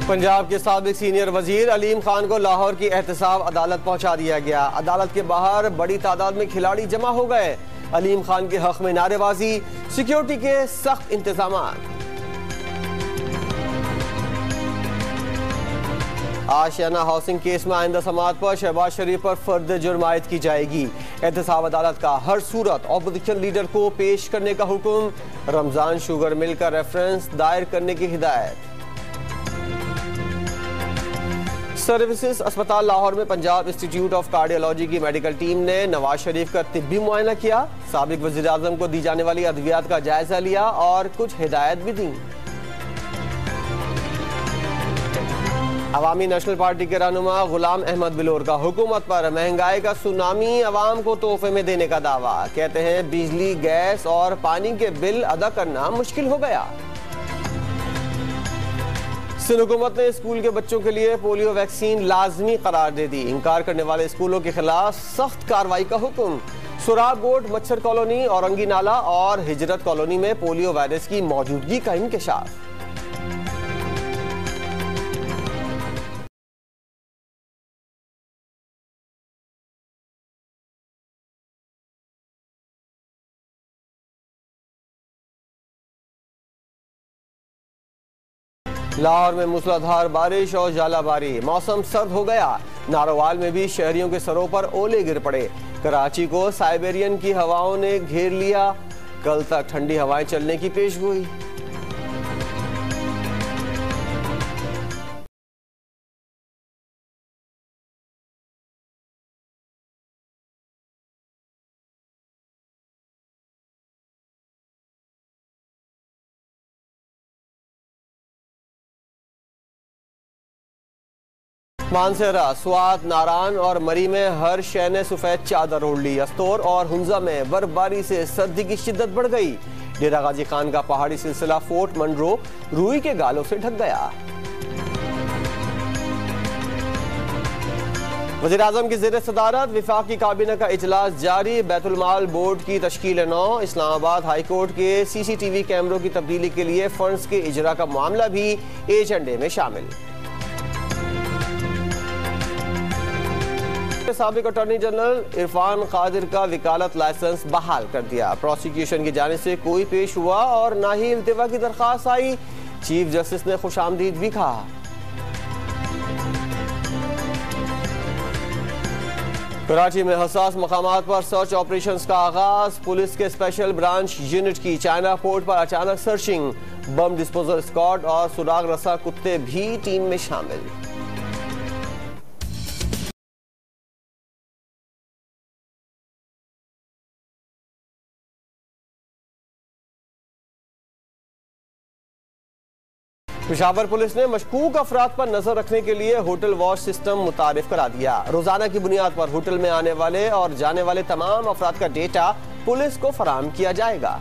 पंजाब के साबिक सीनियर वजीर अलीम खान को लाहौर की एहतसाब अदालत पहुंचा दिया गया। अदालत के बाहर बड़ी तादाद में खिलाड़ी जमा हो गए। अलीम खान के हक में नारेबाजी, सिक्योरिटी के सख्त इंतजाम। आशियाना हाउसिंग केस में आइंदा समाअत पर शहबाज शरीफ पर फर्द जुर्म आयद की जाएगी। एहतसाब अदालत का हर सूरत ऑपोजिशन लीडर को पेश करने का हुक्म। रमजान शुगर मिल का रेफरेंस दायर करने की हिदायत। सर्विसेज अस्पताल लाहौर में पंजाब इंस्टीट्यूट ऑफ कार्डियोलॉजी की मेडिकल टीम ने नवाज शरीफ का तिब्बी मुआयना किया। साबिक वज़ीर आज़म को दी जाने वाली अद्वियात का जायजा लिया और कुछ हिदायत भी दी। अवामी नेशनल पार्टी के रहनुमा गुलाम अहमद बिलोर का हुकूमत पर महंगाई का सुनामी अवाम को तोहफे में देने का दावा। कहते हैं बिजली, गैस और पानी के बिल अदा करना मुश्किल हो गया। सिंध हुकूमत ने स्कूल के बच्चों के लिए पोलियो वैक्सीन लाजमी करार दे दी। इनकार करने वाले स्कूलों के खिलाफ सख्त कार्रवाई का हुक्म। सुराब बोर्ड, मच्छर कॉलोनी, औरंगी नाला और हिजरत कॉलोनी में पोलियो वायरस की मौजूदगी का इंकशाफ। लाहौर में मूसलाधार बारिश और जालाबारी, मौसम सर्द हो गया। नारोवाल में भी शहरियों के सरों पर ओले गिर पड़े। कराची को साइबेरियन की हवाओं ने घेर लिया। कल तक ठंडी हवाएं चलने की पेशगोई। मानसेरा, स्वात, नारान और मरी में हर शय ने सफेद चादर ओढ़ ली। अस्तोर और हुंजा में बर्फबारी से सर्दी की शिद्दत बढ़ गई। डेरा गाजी खान का पहाड़ी सिलसिला फोर्ट मंडरो रूई के गालों से ढक गया। वज़ीर आज़म की ज़ेर सदारत विफाकी काबीना का इजलास जारी। बैतुल माल बोर्ड की तश्कील 9। इस्लामाबाद हाई कोर्ट के CCTV कैमरों की तब्दीली के लिए फंड्स के इजरा का मामला भी एजेंडे में शामिल। साबिक अटॉर्नी जनरल इरफान कादिर का वकालत लाइसेंस बहाल कर दिया। प्रोसिक्यूशन की जानिब से कोई पेश हुआ और ना ही इल्तिवा की दरख्वास्त आई। चीफ जस्टिस ने खुशामदीद भी कहा। कराची में हसास मकामात पर सर्च ऑपरेशंस का आगाज। पुलिस के स्पेशल ब्रांच यूनिट की चाइना पोर्ट पर अचानक सर्चिंग। बम डिस्पोजल स्क्वाड और सुराग रसा कुत्ते भी टीम में शामिल। पेशावर पुलिस ने मशकूक अफराद पर नजर रखने के लिए होटल वॉच सिस्टम मुतारिफ करा दिया। रोजाना की बुनियाद पर होटल में आने वाले और जाने वाले तमाम अफराद का डेटा पुलिस को फराहम किया जाएगा।